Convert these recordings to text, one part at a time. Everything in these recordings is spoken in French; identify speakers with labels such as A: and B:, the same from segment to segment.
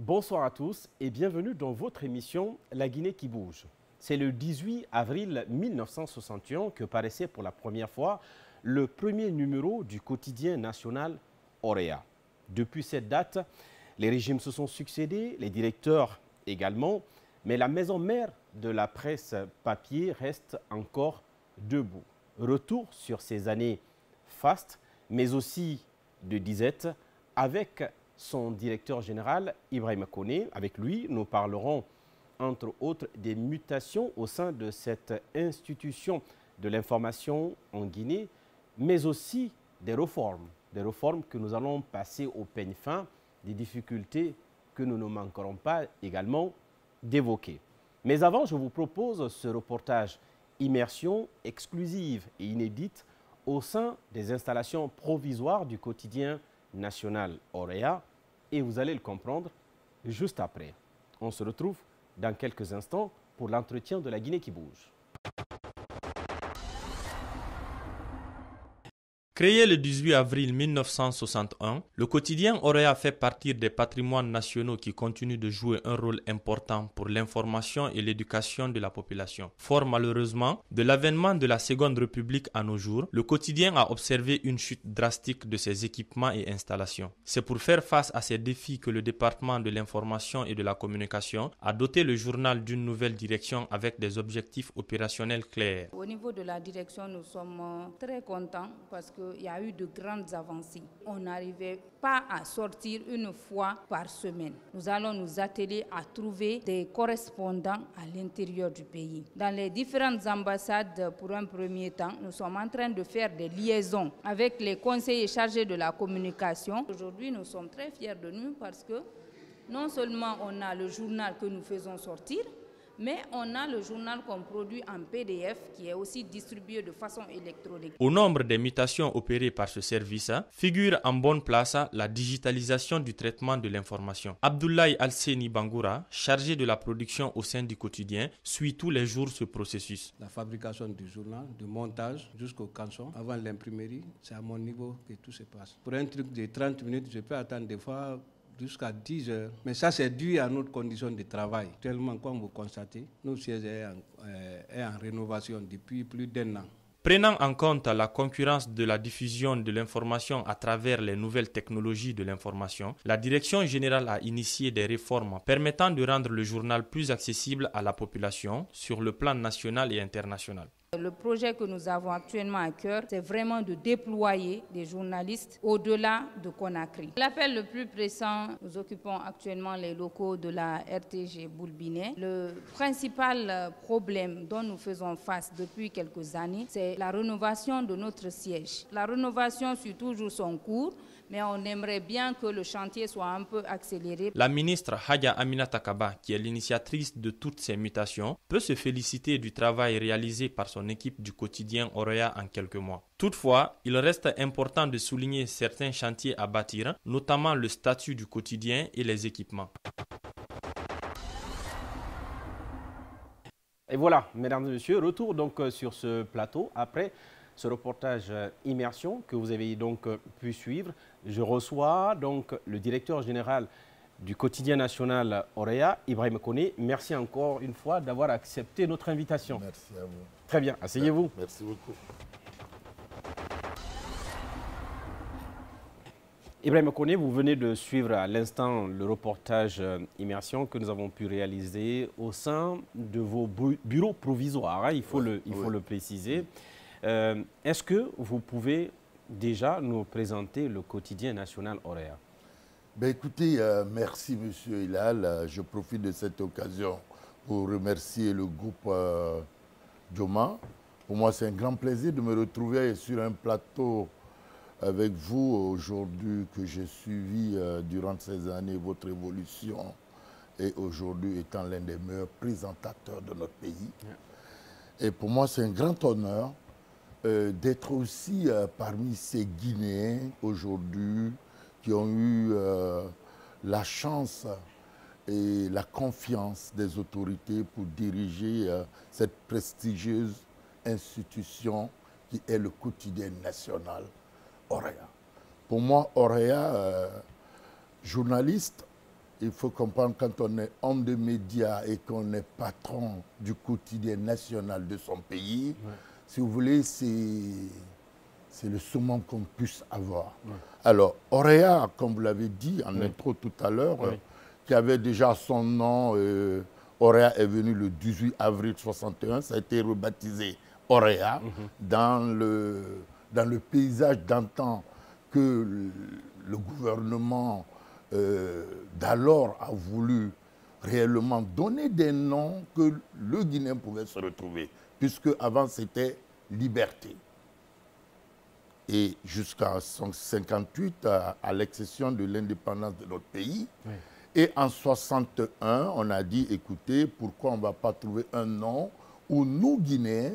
A: Bonsoir à tous et bienvenue dans votre émission La Guinée qui bouge. C'est le 18 avril 1961 que paraissait pour la première fois le premier numéro du quotidien national Auréa. Depuis cette date, les régimes se sont succédés, les directeurs également, mais la maison mère de la presse papier reste encore debout. Retour sur ces années fastes, mais aussi de disette, avec son directeur général, Ibrahima Koné. Avec lui, nous parlerons entre autres des mutations au sein de cette institution de l'information en Guinée, mais aussi des réformes que nous allons passer au peigne fin, des difficultés que nous ne manquerons pas également d'évoquer. Mais avant, je vous propose ce reportage immersion exclusive et inédite au sein des installations provisoires du quotidien national Auréa, et vous allez le comprendre juste après. On se retrouve dans quelques instants pour l'entretien de la Guinée qui bouge.
B: Créé le 18 avril 1961, le quotidien Auréa fait partie des patrimoines nationaux qui continuent de jouer un rôle important pour l'information et l'éducation de la population. Fort malheureusement, de l'avènement de la Seconde République à nos jours, le quotidien a observé une chute drastique de ses équipements et installations. C'est pour faire face à ces défis que le département de l'information et de la communication a doté le journal d'une nouvelle direction avec des objectifs opérationnels clairs.
C: Au niveau de la direction, nous sommes très contents parce qu'il y a eu de grandes avancées. On n'arrivait pas à sortir une fois par semaine. Nous allons nous atteler à trouver des correspondants à l'intérieur du pays. Dans les différentes ambassades, pour un premier temps, nous sommes en train de faire des liaisons avec les conseillers chargés de la communication. Aujourd'hui, nous sommes très fiers de nous parce que non seulement on a le journal que nous faisons sortir, mais on a le journal qu'on produit en PDF qui est aussi distribué de façon électronique.
B: Au nombre des mutations opérées par ce service, figure en bonne place la digitalisation du traitement de l'information. Abdoulaye Alseni Bangoura, chargé de la production au sein du quotidien, suit tous les jours ce processus.
D: La fabrication du journal, du montage jusqu'au canson, avant l'imprimerie, c'est à mon niveau que tout se passe. Pour un truc de 30 minutes, je peux attendre des fois jusqu'à 10 heures. Mais ça, c'est dû à notre condition de travail. Tellement, comme vous constatez, nos sièges est en rénovation depuis plus d'1 an.
B: Prenant en compte la concurrence de la diffusion de l'information à travers les nouvelles technologies de l'information, la Direction générale a initié des réformes permettant de rendre le journal plus accessible à la population sur le plan national et international.
C: Le projet que nous avons actuellement à cœur, c'est vraiment de déployer des journalistes au-delà de Conakry. L'appel le plus pressant, nous occupons actuellement les locaux de la RTG Boulbinet. Le principal problème dont nous faisons face depuis quelques années, c'est la rénovation de notre siège. La rénovation suit toujours son cours, mais on aimerait bien que le chantier soit un peu accéléré.
B: La ministre Hadja Aminata Kaba, qui est l'initiatrice de toutes ces mutations, peut se féliciter du travail réalisé par son équipe du quotidien Auréa en quelques mois. Toutefois, il reste important de souligner certains chantiers à bâtir, notamment le statut du quotidien et les équipements.
A: Et voilà, mesdames et messieurs, retour donc sur ce plateau après ce reportage immersion que vous avez donc pu suivre. Je reçois donc le directeur général du quotidien national Auréa, Ibrahima Koné. Merci encore une fois d'avoir accepté notre invitation.
E: Merci à vous.
A: Très bien, asseyez-vous.
E: Merci beaucoup.
A: Ibrahima Koné, vous venez de suivre à l'instant le reportage immersion que nous avons pu réaliser au sein de vos bureaux provisoires, hein, il faut le préciser. Est-ce que vous pouvez déjà nous présenter le quotidien national Auréa?
E: Ben écoutez, merci Monsieur Hilal. Je profite de cette occasion pour remercier le groupe Joma. Pour moi, c'est un grand plaisir de me retrouver sur un plateau avec vous aujourd'hui, que j'ai suivi durant ces années votre évolution et aujourd'hui étant l'un des meilleurs présentateurs de notre pays. Et pour moi, c'est un grand honneur d'être aussi parmi ces Guinéens aujourd'hui qui ont eu la chance et la confiance des autorités pour diriger cette prestigieuse institution qui est le quotidien national Auréa. Pour moi, Auréa, journaliste, il faut comprendre, quand on est homme de médias et qu'on est patron du quotidien national de son pays, si vous voulez, c'est le summum qu'on puisse avoir. Alors, Orea, comme vous l'avez dit en intro tout à l'heure, qui avait déjà son nom, Orea est venu le 18 avril 61, ça a été rebaptisé Orea dans le paysage d'antan que le gouvernement d'alors a voulu réellement donner des noms que le Guinéen pouvait se retrouver, puisque avant c'était liberté. Et jusqu'en 1958, à l'exception de l'indépendance de notre pays, et en 61, on a dit, écoutez, pourquoi on ne va pas trouver un nom où nous, Guinéens,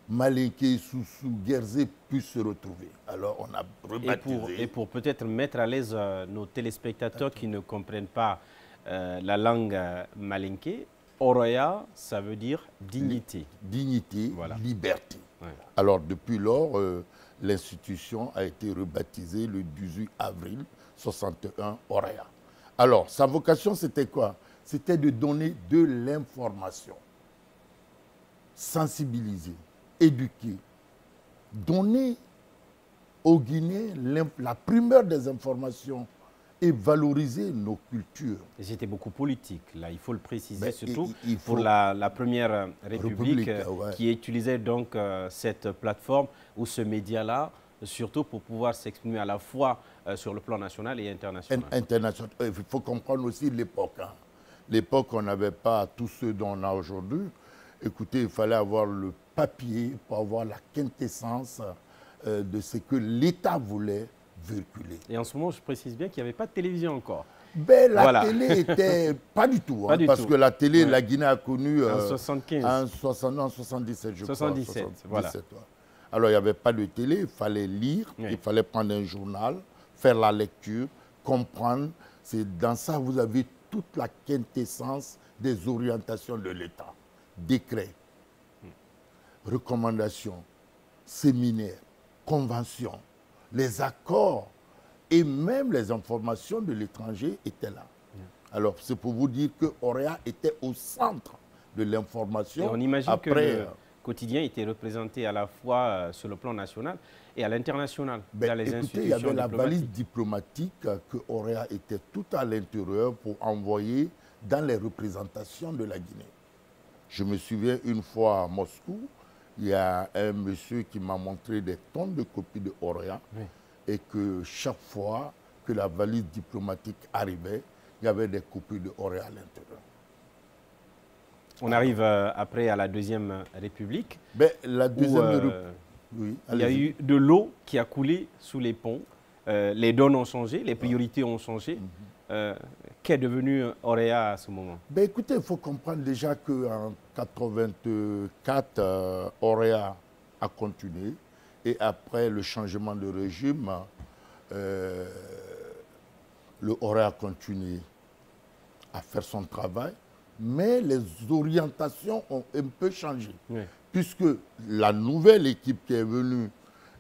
E: Malinké, Soussou, Guerzé puissent se retrouver. Alors on a rebaptisé.
A: Et pour peut-être mettre à l'aise nos téléspectateurs qui ne comprennent pas la langue malinké, Oroya, ça veut dire dignité.
E: Dignité,
A: voilà.
E: Liberté. Alors depuis lors, l'institution a été rebaptisée le 18 avril 61 Oroya. Alors sa vocation c'était quoi? C'était de donner de l'information, sensibiliser, éduquer, donner aux Guinéens la primeur des informations et valoriser nos cultures.
A: Et c'était beaucoup politique, là, il faut le préciser,
E: Mais
A: surtout
E: il faut
A: pour la première République qui utilisait donc cette plateforme ou ce média-là, surtout pour pouvoir s'exprimer à la fois sur le plan national et international.
E: Il faut comprendre aussi l'époque. Hein. L'époque, on n'avait pas tout ce dont on a aujourd'hui. Écoutez, il fallait avoir le papier pour avoir la quintessence de ce que l'État voulait véhiculer.
A: Et en ce moment, je précise bien qu'il n'y avait pas de télévision encore.
E: Ben, la télé était pas du tout. Hein, parce que la télé, la Guinée a connu...
A: en 75.
E: En 77, je crois.
A: 77, voilà.
E: Alors, il n'y avait pas de télé, il fallait lire, il fallait prendre un journal, faire la lecture, comprendre. C'est dans ça que vous avez toute la quintessence des orientations de l'État. Décrets, recommandations, séminaires, conventions, les accords et même les informations de l'étranger étaient là. Alors, c'est pour vous dire que Orea était au centre de l'information.
A: Et on imagine que le quotidien était représenté à la fois sur le plan national et à l'international, dans les institutions
E: il y avait la
A: diplomatiques.
E: valise diplomatique que Orea était tout à l'intérieur pour envoyer dans les représentations de la Guinée. Je me souviens une fois à Moscou, il y a un monsieur qui m'a montré des tonnes de copies de Orea et que chaque fois que la valise diplomatique arrivait, il y avait des copies de Orea à l'intérieur.
A: On arrive après à la Deuxième République.
E: Ben, la Deuxième République, oui,
A: il y a eu de l'eau qui a coulé sous les ponts. Les donnes ont changé, les priorités ont changé. Qu'est devenu Orea à ce moment?
E: Ben, écoutez, il faut comprendre déjà qu'en 1984, Orea a continué. Et après le changement de régime, le Orea a continué à faire son travail. Mais les orientations ont un peu changé. Puisque la nouvelle équipe qui est venue,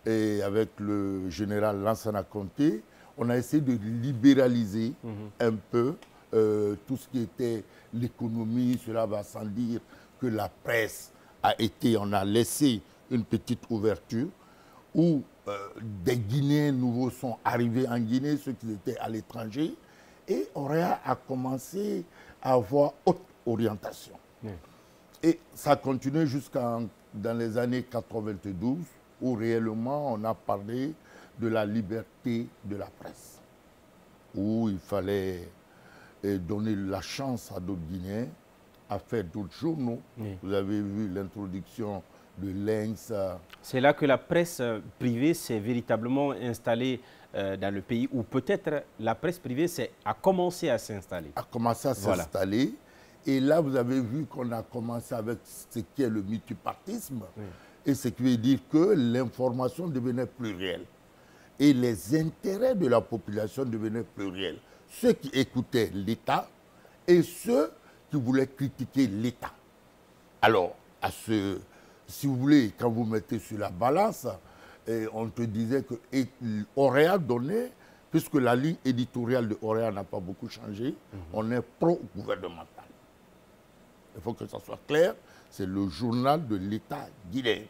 E: et avec le général Lansana Conté, on a essayé de libéraliser un peu tout ce qui était l'économie. Cela va sans dire que la presse a été, on a laissé une petite ouverture où des Guinéens nouveaux sont arrivés en Guinée, ceux qui étaient à l'étranger, et Orea a commencé à avoir haute orientation. Et ça a continué jusqu'en dans les années 92, où réellement on a parlé de la liberté de la presse, où il fallait donner la chance à d'autres Guinéens à faire d'autres journaux. Vous avez vu l'introduction de l'Inx.
A: C'est là que la presse privée s'est véritablement installée dans le pays, où peut-être la presse privée a commencé à s'installer.
E: A commencé à s'installer. Et là, vous avez vu qu'on a commencé avec ce qui est le multipartisme. Et ce qui veut dire que l'information devenait plurielle. Et les intérêts de la population devenaient pluriels. Ceux qui écoutaient l'État et ceux qui voulaient critiquer l'État. Alors, si vous voulez, quand vous mettez sur la balance, on te disait que Orea donnait puisque la ligne éditoriale de Orea n'a pas beaucoup changé, on est pro-gouvernemental. Il faut que ça soit clair, c'est le journal de l'État guinéen.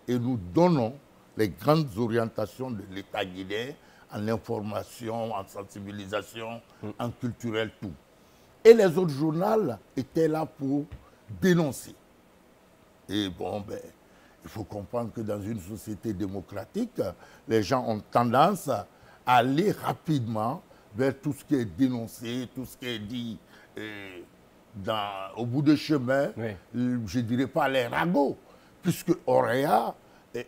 E: Et nous donnons les grandes orientations de l'État guinéen en information, en sensibilisation, en culturel, tout. Et les autres journaux étaient là pour dénoncer. Et bon, ben, il faut comprendre que dans une société démocratique, les gens ont tendance à aller rapidement vers tout ce qui est dénoncé, tout ce qui est dit au bout de chemin, je ne dirais pas les ragots, puisque Orea,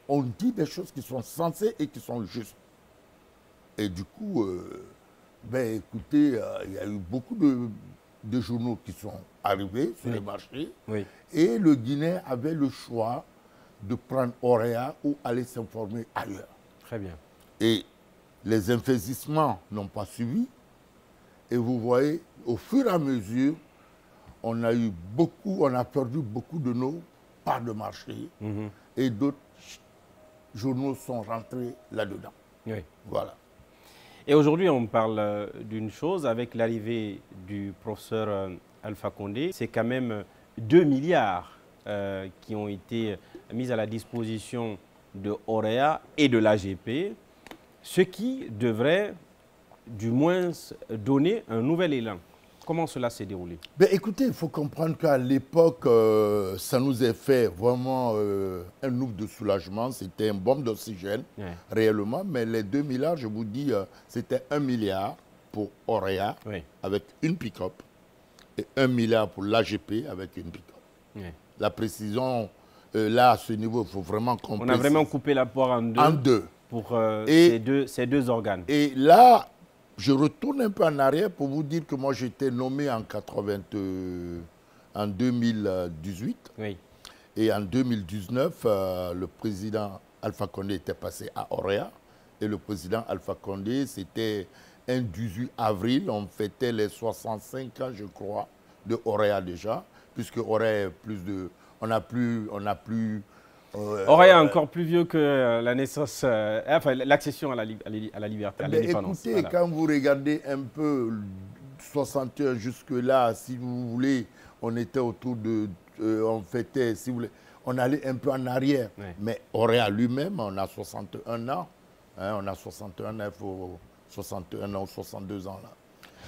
E: on dit des choses qui sont sensées et qui sont justes. Et du coup, ben, écoutez, il y a eu beaucoup de journaux qui sont arrivés sur les marchés. Et le Guinéen avait le choix de prendre Orea ou aller s'informer ailleurs.
A: Très bien.
E: Et les investissements n'ont pas suivi. Et vous voyez, au fur et à mesure, on a perdu beaucoup de nos parts de marché. Et d'autres journaux sont rentrés là-dedans. Voilà.
A: Et aujourd'hui, on parle d'une chose, avec l'arrivée du professeur Alpha Condé, c'est quand même 2 milliards qui ont été mis à la disposition de Orea et de l'AGP, ce qui devrait du moins donner un nouvel élan. Comment cela s'est déroulé?
E: Ben, écoutez, il faut comprendre qu'à l'époque, ça nous a fait vraiment un ouf de soulagement. C'était une bombe d'oxygène, réellement. Mais les 2 milliards, je vous dis, c'était 1 milliard pour Orea, avec une pick-up, et 1 milliard pour l'AGP, avec une pick-up. La précision, là, à ce niveau, il faut vraiment qu'on
A: On a vraiment coupé la poire en deux. Pour ces deux organes.
E: Et là, je retourne un peu en arrière pour vous dire que moi, j'étais nommé en 2018. Et en 2019, le président Alpha Condé était passé à Orea. Et le président Alpha Condé, c'était un 18 avril. On fêtait les 65 ans, je crois, de Orea déjà. Puisque Orea est plus de... On n'a plus
A: Orea est encore plus vieux que la naissance, enfin l'accession à la liberté, à l'indépendance.
E: Écoutez, quand vous regardez un peu 61 jusque-là, si vous voulez, on était autour de... on fêtait, si vous voulez, on allait un peu en arrière. Mais Orea lui-même, on a 61 ans. On a 61 ans, il faut 61 ans ou 62 ans là.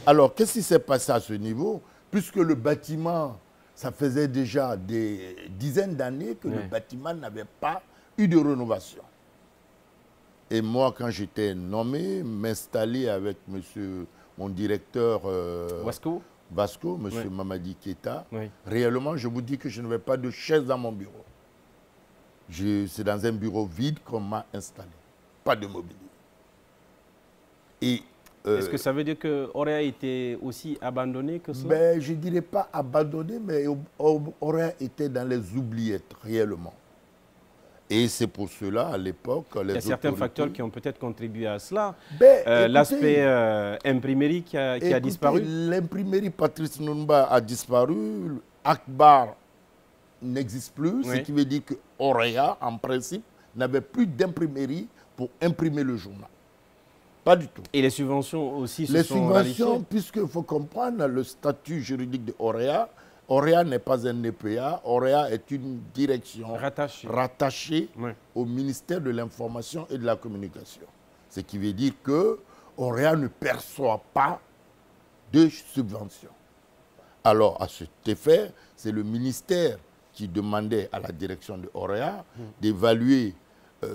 E: Alors, qu'est-ce qui s'est passé à ce niveau? Puisque le bâtiment... Ça faisait déjà des dizaines d'années que le bâtiment n'avait pas eu de rénovation. Et moi, quand j'étais nommé, m'installer avec mon directeur Vasco, M. Mamadi Keita, réellement, je vous dis que je n'avais pas de chaise dans mon bureau. C'est dans un bureau vide qu'on m'a installé. Pas de mobilier. Et
A: est-ce que ça veut dire que Orea était aussi abandonné que ça?
E: Ben, je ne dirais pas abandonné, mais Orea était dans les oubliettes, réellement. Et c'est pour cela, à l'époque,
A: il y a certains facteurs qui ont peut-être contribué à cela. L'aspect imprimerie qui a disparu.
E: L'imprimerie Patrice Nunba a disparu. Akbar n'existe plus, ce qui veut dire que Orea, en principe, n'avait plus d'imprimerie pour imprimer le journal. Pas du tout.
A: Et les subventions aussi
E: se sont ralliées? Les subventions, puisqu'il faut comprendre le statut juridique de Orea. Orea n'est pas un EPA. Orea est une direction rattachée au ministère de l'Information et de la Communication. Ce qui veut dire que Orea ne perçoit pas de subventions. Alors, à cet effet, c'est le ministère qui demandait à la direction de Orea d'évaluer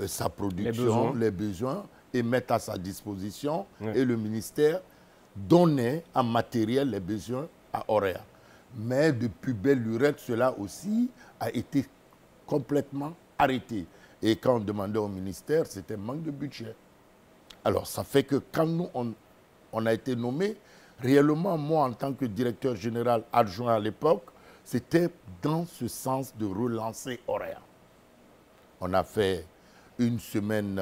E: sa production, les besoins, et mettre à sa disposition. Et le ministère donnait en matériel les besoins à Orea. Mais depuis belle lurette, cela aussi a été complètement arrêté. Et quand on demandait au ministère, c'était manque de budget. Alors, ça fait que quand nous, on a été nommé, réellement, moi, en tant que directeur général adjoint à l'époque, c'était dans ce sens de relancer Orea. On a fait une semaine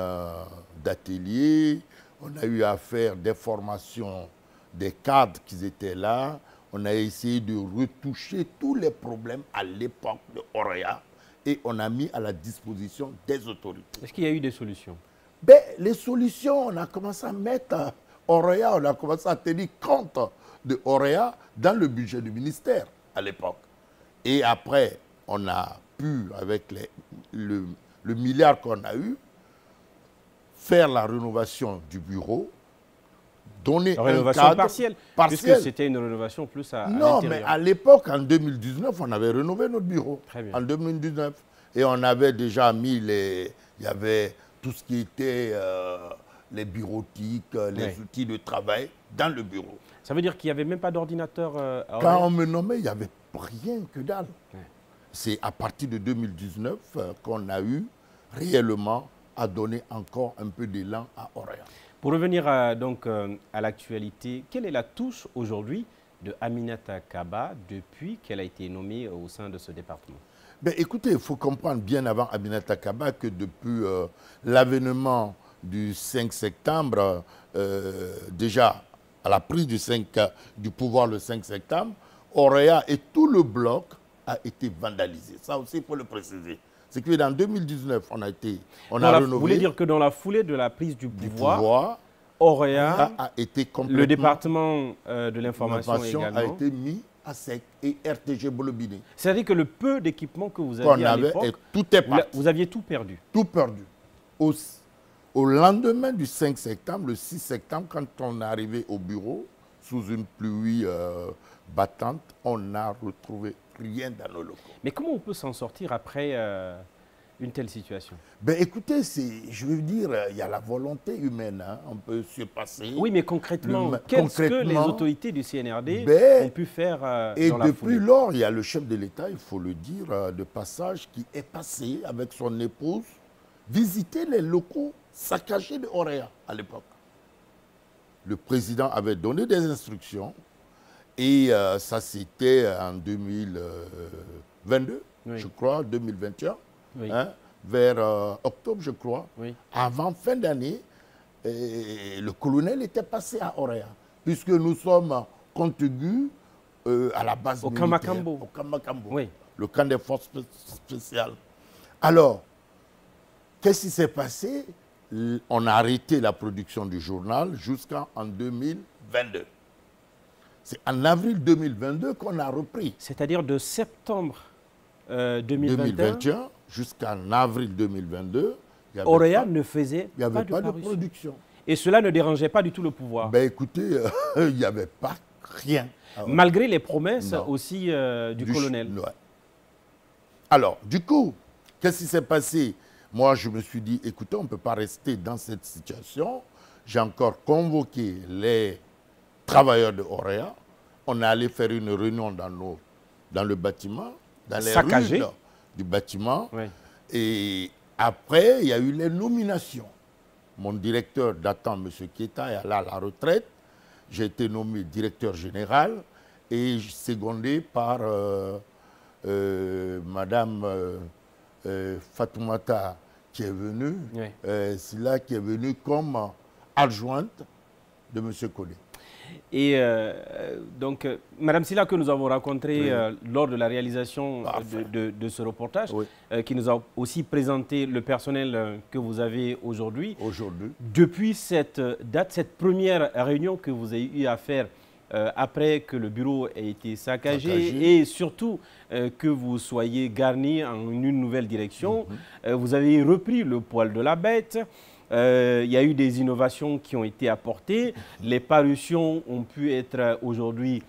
E: d'atelier, on a eu à faire des formations des cadres qui étaient là, on a essayé de retoucher tous les problèmes à l'époque de Orea et on a mis à la disposition des autorités.
A: Est-ce qu'il y a eu des solutions?
E: Ben, les solutions, on a commencé à mettre Orea, on a commencé à tenir compte de Orea dans le budget du ministère à l'époque. Et après, on a pu, avec le milliard qu'on a eu, faire la rénovation du bureau, donner un cadre
A: partielle, puisque c'était une rénovation plus à
E: non,
A: l'intérieur.
E: mais à l'époque, en 2019, on avait rénové notre bureau.
A: Très bien.
E: En 2019. Et on avait déjà mis il y avait tout ce qui était les bureautiques, les outils de travail dans le bureau.
A: Ça veut dire qu'il n'y avait même pas d'ordinateur
E: Quand on me nommait, il n'y avait rien que dalle. C'est à partir de 2019 qu'on a eu réellement à donner encore un peu d'élan à Orea.
A: Pour revenir donc à l'actualité, quelle est la touche aujourd'hui de Aminata Kaba depuis qu'elle a été nommée au sein de ce département?
E: Ben, écoutez, il faut comprendre bien avant Aminata Kaba que depuis l'avènement du 5 septembre, déjà à la prise du pouvoir le 5 septembre, Orea et tout le bloc a été vandalisé. Ça aussi, il faut le préciser. C'est que dans 2019, on a rénové.
A: Vous voulez dire que dans la foulée de la prise du pouvoir Orea
E: a été complètement...
A: Le département de l'information également
E: a été mis à sec et RTG Bolobiné.
A: C'est-à-dire que le peu d'équipement que vous aviez à l'époque, vous aviez tout perdu.
E: Tout perdu. Au lendemain du 5 septembre, le 6 septembre, quand on est arrivé au bureau, sous une pluie battante, on n'a retrouvé rien dans nos locaux.
A: Mais comment on peut s'en sortir après une telle situation?
E: Ben écoutez, je veux dire, il y a la volonté humaine, hein, on peut surpasser.
A: Oui, mais concrètement, qu'est-ce que les autorités du CNRD ont pu faire dans la foulée?
E: Et depuis lors, il y a le chef de l'État, il faut le dire, de passage, qui est passé avec son épouse, visiter les locaux saccagés de Orea à l'époque. Le président avait donné des instructions et ça c'était en 2022, je crois, 2021.
A: Oui.
E: Hein, vers octobre, je crois, avant fin d'année, le colonel était passé à Orea, puisque nous sommes contigus à la base militaire. Au Kamakambo, le camp des forces spéciales. Alors, qu'est-ce qui s'est passé? On a arrêté la production du journal jusqu'en 2022. C'est en avril 2022 qu'on a repris.
A: C'est-à-dire de septembre 2021
E: jusqu'en avril 2022,
A: Orea ne faisait
E: pas de
A: production. Et cela ne dérangeait pas du tout le pouvoir?
E: Ben écoutez, il n'y avait pas rien.
A: Malgré les promesses aussi du colonel.
E: Ouais. Alors, du coup, qu'est-ce qui s'est passé? Moi, je me suis dit, écoutez, on ne peut pas rester dans cette situation. J'ai encore convoqué les travailleurs de Orea. On est allé faire une réunion dans le bâtiment, dans les rues du bâtiment. Et après, il y a eu les nominations. Mon directeur datant, M. Keita, est allé à la retraite. J'ai été nommé directeur général et secondé par Madame Fatoumata qui est venue. C'est là qui est venue comme adjointe de M. Kodé.
A: Et donc, Madame Silla, que nous avons rencontrée lors de la réalisation de ce reportage, qui nous a aussi présenté le personnel que vous avez aujourd'hui. Depuis cette date, cette première réunion que vous avez eu à faire après que le bureau ait été saccagé et surtout que vous soyez garni en une nouvelle direction, vous avez repris le poil de la bête. Il y a eu des innovations qui ont été apportées. Les parutions ont pu être aujourd'hui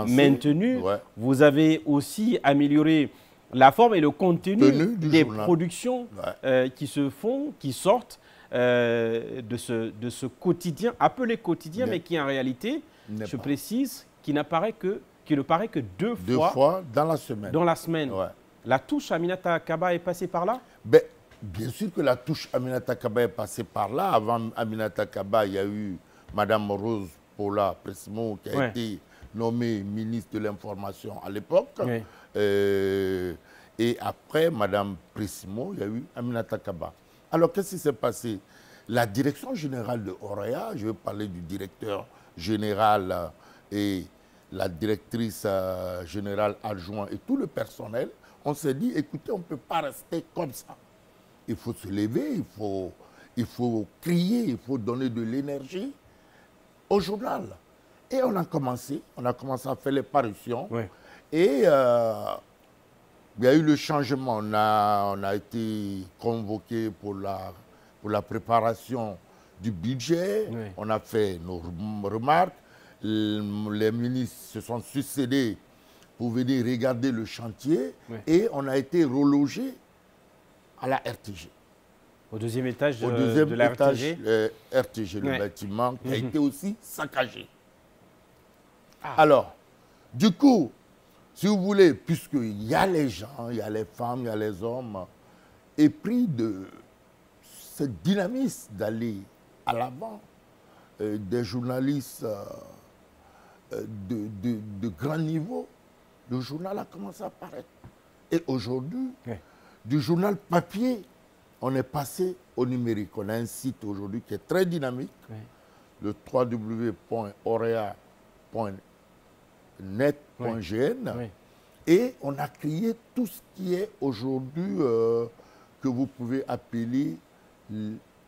A: maintenues. Vous avez aussi amélioré la forme et le contenu des productions qui se font, qui sortent de ce quotidien, appelé quotidien, mais qui en réalité, je précise, qui ne paraît que deux fois
E: dans la semaine.
A: Dans la semaine. La touche Aminata Kaba est passée par là?
E: Bien sûr que la touche Aminata Kaba est passée par là. Avant Aminata Kaba, il y a eu Mme Rose Paula Pressimon qui a été nommée ministre de l'Information à l'époque. Et après Mme Pressimon, il y a eu Aminata Kaba. Alors, qu'est-ce qui s'est passé? La direction générale de Orea, je vais parler du directeur général et la directrice générale adjointe et tout le personnel, on s'est dit, écoutez, on ne peut pas rester comme ça. Il faut se lever, il faut crier, il faut donner de l'énergie. au journal. Et on a commencé à faire les parutions.
A: Oui.
E: Et il y a eu le changement. On a été convoqué pour la préparation du budget.
A: Oui.
E: On a fait nos remarques. Les ministres se sont succédés pour venir regarder le chantier.
A: Oui.
E: Et on a été relogé à la RTG.
A: Au deuxième étage
E: Au deuxième
A: de la
E: étage,
A: RTG.
E: RTG, le
A: Ouais.
E: bâtiment qui a été aussi saccagé. Alors, du coup, si vous voulez, puisqu'il y a les gens, il y a les femmes, il y a les hommes, et pris de ce dynamisme d'aller à l'avant, des journalistes de grand niveau, le journal a commencé à apparaître. Et aujourd'hui,
A: Ouais.
E: du journal papier, on est passé au numérique. On a un site aujourd'hui qui est très dynamique,
A: Ouais.
E: le www.orea.net.gn.
A: Oui.
E: Et on a créé tout ce qui est aujourd'hui que vous pouvez appeler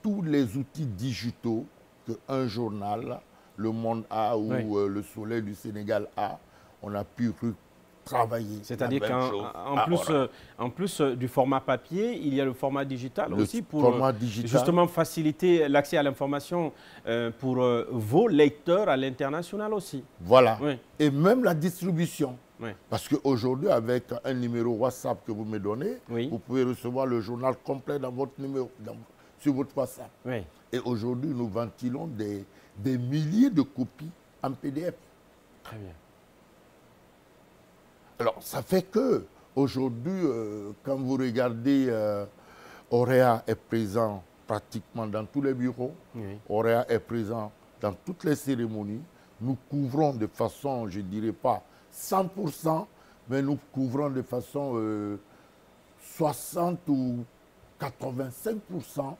E: tous les outils digitaux qu'un journal, Le Monde a ou
A: Oui.
E: Le Soleil du Sénégal a. On a pu travailler.
A: C'est-à-dire
E: la même chose à Orea.
A: qu'en plus du format papier, il y a le format digital
E: Le
A: aussi pour
E: format digital.
A: justement faciliter l'accès à l'information pour vos lecteurs à l'international aussi.
E: Voilà.
A: Oui.
E: Et même la distribution.
A: Oui.
E: Parce qu'aujourd'hui, avec un numéro WhatsApp que vous me donnez,
A: Oui.
E: vous pouvez recevoir le journal complet dans votre numéro, sur votre WhatsApp.
A: Oui.
E: Et aujourd'hui, nous ventilons des milliers de copies en PDF.
A: Très bien.
E: Alors, ça fait que aujourd'hui, quand vous regardez, Orea est présent pratiquement dans tous les bureaux.
A: Oui.
E: Orea est présent dans toutes les cérémonies. Nous couvrons de façon, je ne dirais pas 100%, mais nous couvrons de façon 60 ou 85%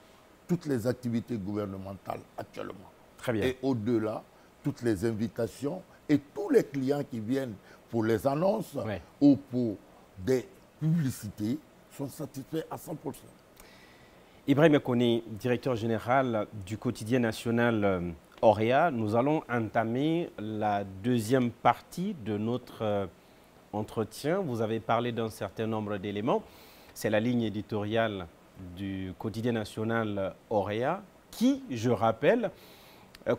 E: toutes les activités gouvernementales actuellement.
A: Très bien.
E: Et au-delà, toutes les invitations et tous les clients qui viennent pour les annonces
A: Ouais.
E: ou pour des publicités sont satisfaits à 100%.
A: Ibrahim Kone, directeur général du quotidien national Orea, nous allons entamer la deuxième partie de notre entretien. Vous avez parlé d'un certain nombre d'éléments. C'est la ligne éditoriale du quotidien national Orea qui, je rappelle,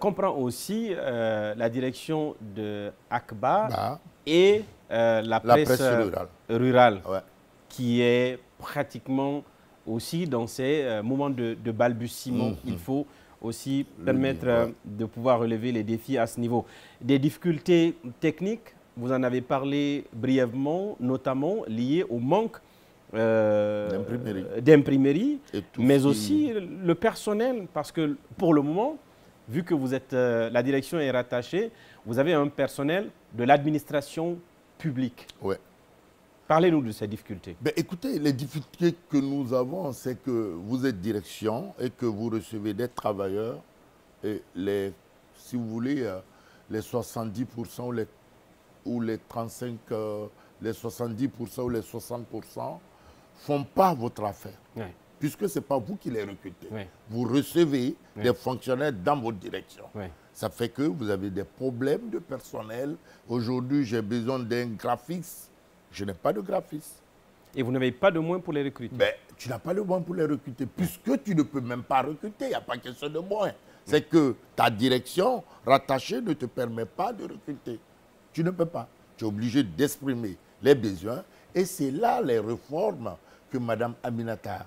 A: comprend aussi la direction de ACBA
E: Bah,
A: et la presse rurale
E: ouais.
A: qui est pratiquement aussi dans ces moments de balbutiement. Il faut aussi permettre de pouvoir relever les défis à ce niveau. Des difficultés techniques, vous en avez parlé brièvement, notamment liées au manque d'imprimerie, mais aussi le personnel, parce que pour le moment, vu que vous êtes, la direction est rattachée, vous avez un personnel de l'administration publique.
E: Ouais.
A: Parlez-nous de ces difficultés.
E: Ben, écoutez, les difficultés que nous avons, c'est que vous êtes direction et que vous recevez des travailleurs et si vous voulez, les 70% ou les 35, les 70% ou les 60% font pas votre affaire.
A: Ouais.
E: Puisque ce n'est pas vous qui les recrutez.
A: Ouais.
E: Vous recevez des fonctionnaires dans votre direction.
A: Ouais.
E: Ça fait que vous avez des problèmes de personnel. Aujourd'hui, j'ai besoin d'un graphiste. Je n'ai pas de graphiste.
A: Et vous n'avez pas de moyens pour les recruter.
E: Ben, tu n'as pas de moyens pour les recruter, puisque tu ne peux même pas recruter. Il n'y a pas question de moyens. C'est que ta direction rattachée ne te permet pas de recruter. Tu ne peux pas. Tu es obligé d'exprimer les besoins. Et c'est là les réformes que Mme Aminata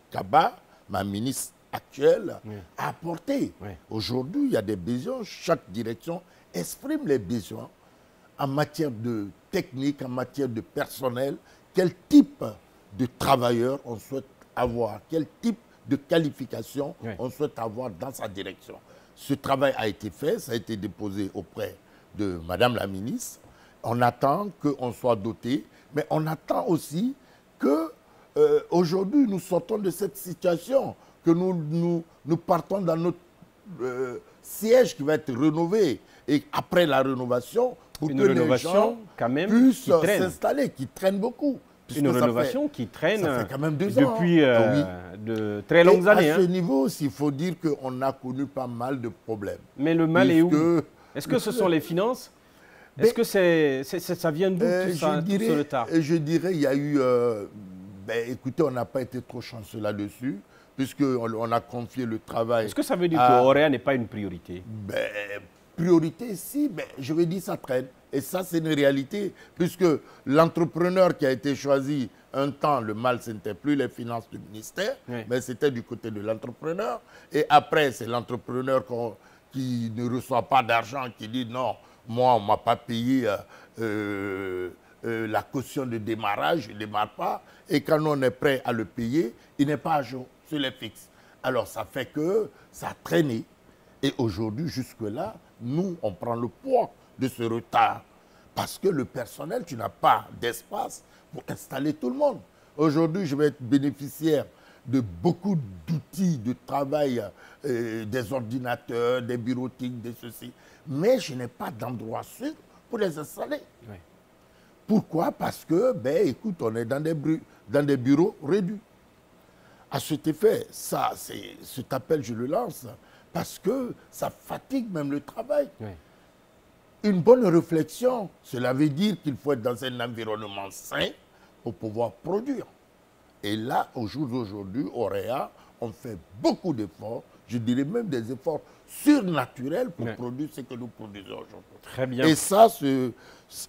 E: Kaba, ma ministre actuelle, a apportées.
A: Oui.
E: Aujourd'hui, il y a des besoins. Chaque direction exprime les besoins en matière de technique, en matière de personnel, quel type de travailleurs on souhaite avoir, quel type de qualification on souhaite avoir dans sa direction. Ce travail a été fait, ça a été déposé auprès de Madame la ministre. On attend qu'on soit doté, mais on attend aussi que aujourd'hui nous sortons de cette situation, que nous partons dans notre siège qui va être rénové et après la rénovation, pour que les gens
A: quand même,
E: puissent s'installer, qui traînent beaucoup.
A: Une rénovation qui traîne
E: ça fait quand même 2 ans,
A: depuis de très longues années.
E: À ce niveau, il faut dire qu'on a connu pas mal de problèmes.
A: Mais le mal est où? Est-ce que ce sont les finances? Est-ce que ça vient d'où tout ce retard?
E: Je dirais il y a eu... écoutez, on n'a pas été trop chanceux là-dessus, puisqu'on a confié le travail...
A: Est-ce que ça veut dire que Auréa n'est pas une priorité?
E: Priorité, si, mais je veux dire, ça traîne. Et ça, c'est une réalité, puisque l'entrepreneur qui a été choisi, un temps, le mal, ce n'était plus les finances du ministère, mais c'était du côté de l'entrepreneur. Et après, c'est l'entrepreneur qui ne reçoit pas d'argent, qui dit non, moi, on ne m'a pas payé la caution de démarrage, je ne démarre pas. Et quand on est prêt à le payer, il n'est pas à jour sur les fixes. Alors, ça fait que ça a traîné. Et aujourd'hui, jusque-là, nous, on prend le poids de ce retard. Parce que le personnel, tu n'as pas d'espace pour installer tout le monde. Aujourd'hui, je vais être bénéficiaire de beaucoup d'outils de travail, des ordinateurs, des bureautiques, de ceci. Mais je n'ai pas d'endroit sûr pour les installer. Oui. Pourquoi? Parce que, écoute, on est dans des bureaux réduits. À cet effet, ça, cet appel, je le lance, parce que ça fatigue même le travail. Oui. Une bonne réflexion, cela veut dire qu'il faut être dans un environnement sain pour pouvoir produire. Et là, au jour d'aujourd'hui, Auréa, on fait beaucoup d'efforts, je dirais même des efforts surnaturels pour produire ce que nous produisons aujourd'hui.
A: Très bien.
E: Et ça,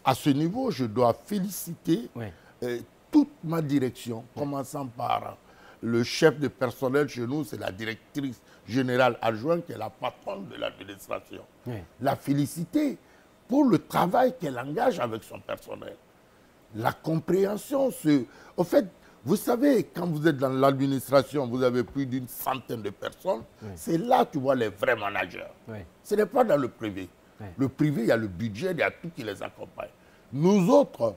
E: à ce niveau, je dois féliciter toute ma direction, commençant par le chef de personnel chez nous, c'est la directrice générale adjointe qui est la patronne de l'administration. Oui. La féliciter pour le travail qu'elle engage avec son personnel. La compréhension, au fait, vous savez, quand vous êtes dans l'administration, vous avez plus d'une centaine de personnes, c'est là que tu vois les vrais managers. Oui. Ce n'est pas dans le privé. Oui. Le privé, il y a le budget, il y a tout qui les accompagne. Nous autres,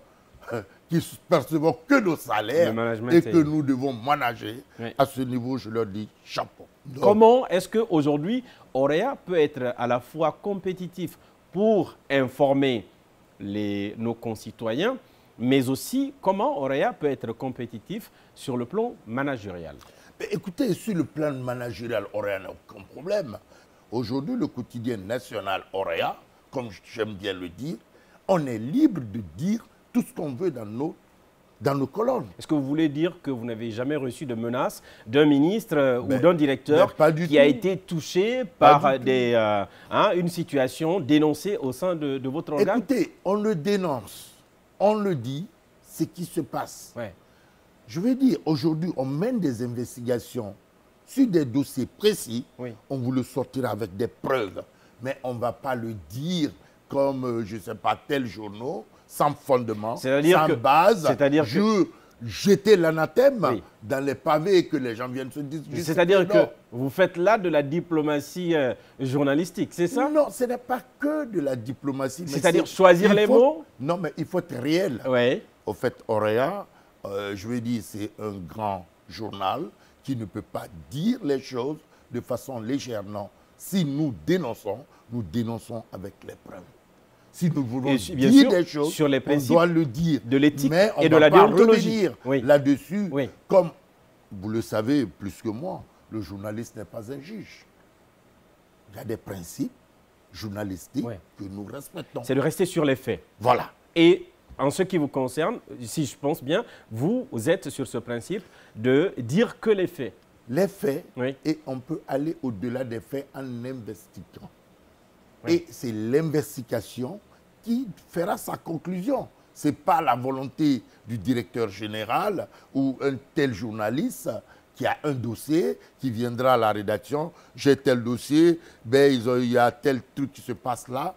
E: qui percevons que nos salaires et que nous devons manager, à ce niveau, je leur dis chapeau. Donc,
A: comment est-ce qu'aujourd'hui, Auréa peut être à la fois compétitif pour informer nos concitoyens, mais aussi comment Auréa peut être compétitif sur le plan managérial?
E: Écoutez, sur le plan managérial, Auréa n'a aucun problème. Aujourd'hui, le quotidien national Auréa, comme j'aime bien le dire, on est libre de dire tout ce qu'on veut dans nos colonnes.
A: Est-ce que vous voulez dire que vous n'avez jamais reçu de menace d'un ministre ou d'un directeur qui a été touché par une situation dénoncée au sein de votre organe?
E: Écoutez, on le dénonce, on le dit, ce qui se passe. Ouais. Je veux dire, aujourd'hui, on mène des investigations sur des dossiers précis. Oui. On vous le sortira avec des preuves, mais on ne va pas le dire comme, je ne sais pas, tel journal, sans fondement, sans base, jeter l'anathème dans les pavés que les gens viennent se discuter.
A: C'est-à-dire que vous faites là de la diplomatie journalistique, c'est ça?
E: Non, ce n'est pas que de la diplomatie.
A: C'est-à-dire choisir les mots?
E: Non, mais il faut être réel.
A: Oui.
E: Au fait, Auréa, je veux dire, c'est un grand journal qui ne peut pas dire les choses de façon légère. Non. Si nous dénonçons avec les preuves. Si nous voulons dire des choses,
A: sur les principes
E: on doit le dire.
A: De l'éthique et de la déontologie.
E: Oui. Là-dessus, comme vous le savez plus que moi, le journaliste n'est pas un juge. Il y a des principes journalistiques que nous respectons.
A: C'est de rester sur les faits.
E: Voilà.
A: Et en ce qui vous concerne, si je pense bien, vous êtes sur ce principe de dire que les faits.
E: Les faits, et on peut aller au-delà des faits en investiguant. Oui. Et c'est l'investigation qui fera sa conclusion. Ce n'est pas la volonté du directeur général ou un tel journaliste qui a un dossier, qui viendra à la rédaction, j'ai tel dossier, il y a tel truc qui se passe là.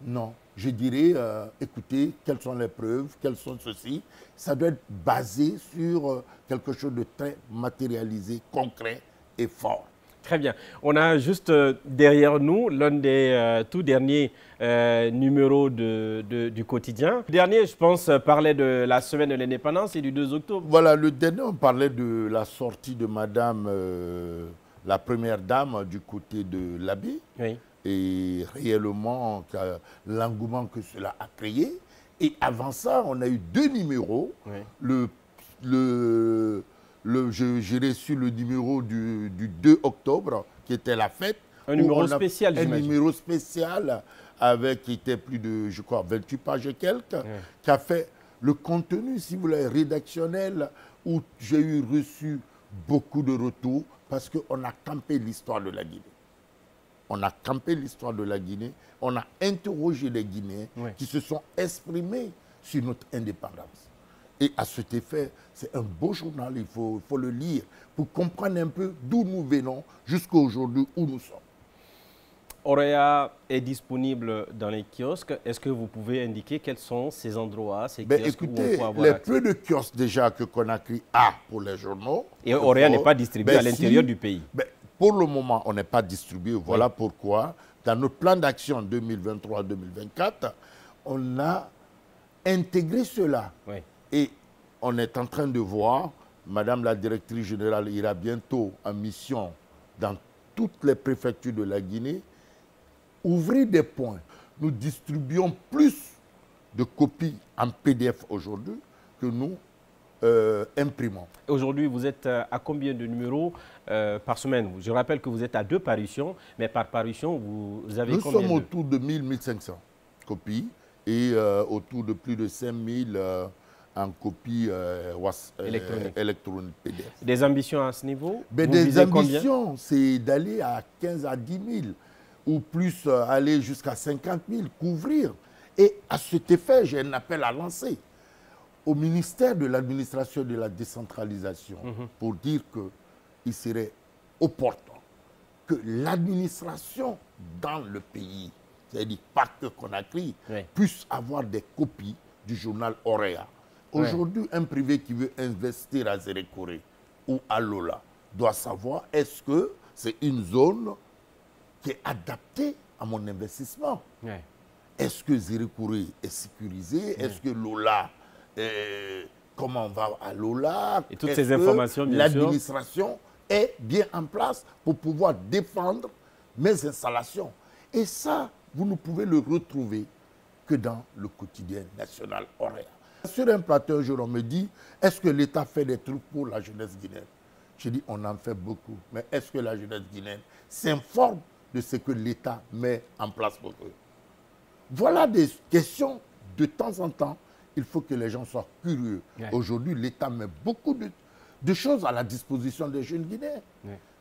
E: Non, je dirais, écoutez, quelles sont les preuves, quelles sont ceci. Ça doit être basé sur quelque chose de très matérialisé, concret et fort.
A: Très bien. On a juste derrière nous l'un des tout derniers numéros du quotidien. Le dernier, je pense, parlait de la semaine de l'indépendance et du 2 octobre.
E: Voilà, le dernier, on parlait de la sortie de madame, la première dame du côté de l'abbé. Oui. Et réellement, l'engouement que cela a créé. Et avant ça, on a eu 2 numéros. Oui. J'ai reçu le numéro du 2 octobre, qui était la fête.
A: Un numéro spécial,
E: j'imagine. Un numéro spécial avec, qui était plus de, je crois, 28 pages et quelques, qui a fait le contenu, si vous voulez, rédactionnel, où j'ai reçu beaucoup de retours, parce qu'on a campé l'histoire de la Guinée. On a campé l'histoire de la Guinée, on a interrogé les Guinéens qui se sont exprimés sur notre indépendance. Et à cet effet, c'est un beau journal, il faut le lire pour comprendre un peu d'où nous venons jusqu'à aujourd'hui où nous sommes.
A: Orea est disponible dans les kiosques. Est-ce que vous pouvez indiquer quels sont ces endroits, ces kiosques
E: écoutez,
A: où on peut avoir
E: les
A: accès?
E: peu de kiosques déjà que Conakry a pour les journaux.
A: Et Orea n'est pas distribué à l'intérieur du pays.
E: Pour le moment, on n'est pas distribué. Voilà pourquoi, dans notre plan d'action 2023-2024, on a intégré cela. Et on est en train de voir, Madame la directrice générale ira bientôt en mission dans toutes les préfectures de la Guinée, ouvrir des points. Nous distribuons plus de copies en PDF aujourd'hui que nous imprimons.
A: Aujourd'hui, vous êtes à combien de numéros par semaine? Je rappelle que vous êtes à 2 parutions, mais par parution, vous avez combien?
E: Nous sommes autour de 1000-1500 copies et autour de plus de 5000 en copie électronique PDF.
A: Des ambitions à ce niveau?
E: Des ambitions, c'est d'aller à 15 à 10 000 ou plus aller jusqu'à 50 000, couvrir. Et à cet effet, j'ai un appel à lancer au ministère de l'administration et de la décentralisation pour dire qu'il serait opportun que l'administration dans le pays, c'est-à-dire pas que Conakry, puisse avoir des copies du journal Orea. Aujourd'hui, un privé qui veut investir à Zérékoré ou à Lola doit savoir est-ce que c'est une zone qui est adaptée à mon investissement. Est-ce que Zérékoré est sécurisé? Est-ce que Lola, comment on va à Lola?
A: Et toutes ces informations, bien sûr.
E: L'administration est bien en place pour pouvoir défendre mes installations. Et ça, vous ne pouvez le retrouver que dans le quotidien national Orea. Sur un plateau, on me dit, est-ce que l'État fait des trucs pour la jeunesse guinéenne? Je dis, on en fait beaucoup. Mais est-ce que la jeunesse guinéenne s'informe de ce que l'État met en place pour eux? Voilà des questions de temps en temps. Il faut que les gens soient curieux. Aujourd'hui, l'État met beaucoup de choses à la disposition des jeunes Guinéens.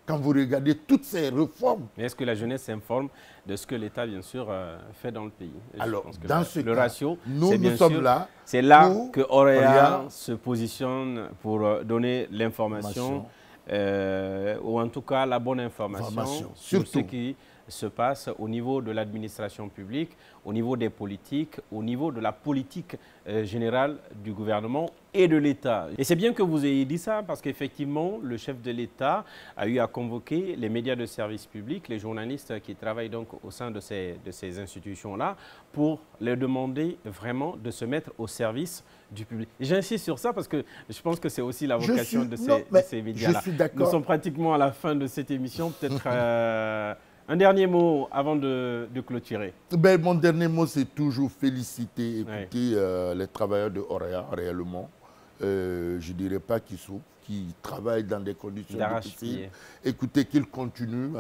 E: Quand vous regardez toutes ces réformes.
A: Mais est-ce que la jeunesse s'informe de ce que l'État, bien sûr, fait dans le pays?
E: Alors, dans ce cas,
A: ratio,
E: nous sommes là.
A: C'est là que Orea se positionne pour donner l'information, ou en tout cas la bonne information sur ce qui se passe au niveau de l'administration publique, au niveau des politiques, au niveau de la politique générale du gouvernement et de l'État. Et c'est bien que vous ayez dit ça, parce qu'effectivement, le chef de l'État a eu à convoquer les médias de service public, les journalistes qui travaillent donc au sein de ces institutions-là, pour leur demander vraiment de se mettre au service du public. J'insiste sur ça parce que je pense que c'est aussi la vocation de ces médias-là. Nous sommes pratiquement à la fin de cette émission, peut-être... un dernier mot avant de clôturer.
E: Mon dernier mot, c'est toujours féliciter, écouter les travailleurs de Orea, réellement. Je ne dirais pas qu'ils souffrent, qu'ils travaillent dans des conditions difficiles. Écoutez, qu'ils continuent.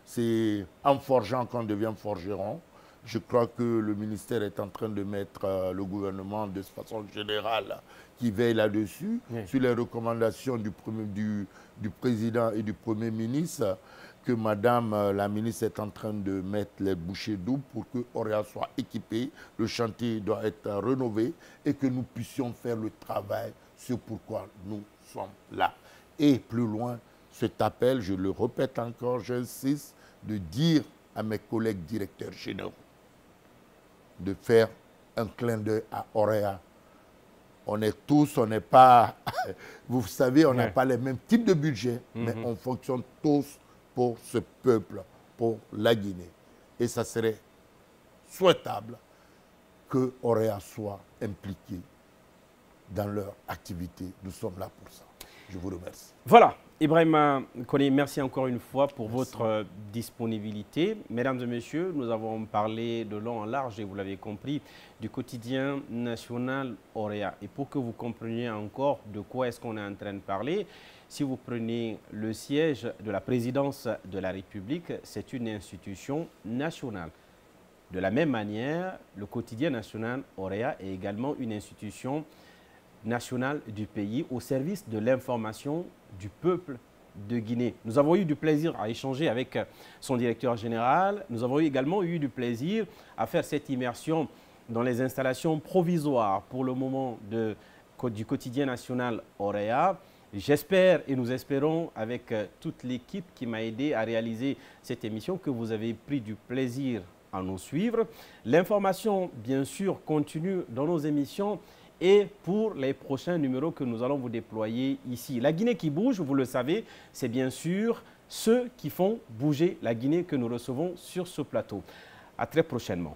E: C'est en forgeant qu'on devient forgeron. Je crois que le ministère est en train de mettre le gouvernement de façon générale qui veille là-dessus, sur les recommandations du président et du Premier ministre, que Madame la ministre est en train de mettre les bouchées doubles pour que Orea soit équipé, le chantier doit être rénové et que nous puissions faire le travail sur pourquoi nous sommes là. Et plus loin, cet appel, je le répète encore, j'insiste, de dire à mes collègues directeurs généraux de faire un clin d'œil à Orea. On est tous, on n'est pas, vous savez, on n'a pas les mêmes types de budget, mais on fonctionne tous pour ce peuple, pour la Guinée. Et ça serait souhaitable que Orea soit impliqué dans leur activité. Nous sommes là pour ça. Je vous remercie.
A: Voilà. Ibrahima Koné, merci encore une fois pour votre disponibilité. Mesdames et messieurs, nous avons parlé de long en large, et vous l'avez compris, du quotidien national Auréa. Et pour que vous compreniez encore de quoi est-ce qu'on est en train de parler, si vous prenez le siège de la présidence de la République, c'est une institution nationale. De la même manière, le quotidien national Auréa est également une institution nationale du pays au service de l'information du peuple de Guinée. Nous avons eu du plaisir à échanger avec son directeur général. Nous avons également eu du plaisir à faire cette immersion dans les installations provisoires pour le moment du quotidien national Auréa. J'espère et nous espérons avec toute l'équipe qui m'a aidé à réaliser cette émission que vous avez pris du plaisir à nous suivre. L'information, bien sûr, continue dans nos émissions et pour les prochains numéros que nous allons vous déployer ici. La Guinée qui bouge, vous le savez, c'est bien sûr ceux qui font bouger la Guinée que nous recevons sur ce plateau. À très prochainement.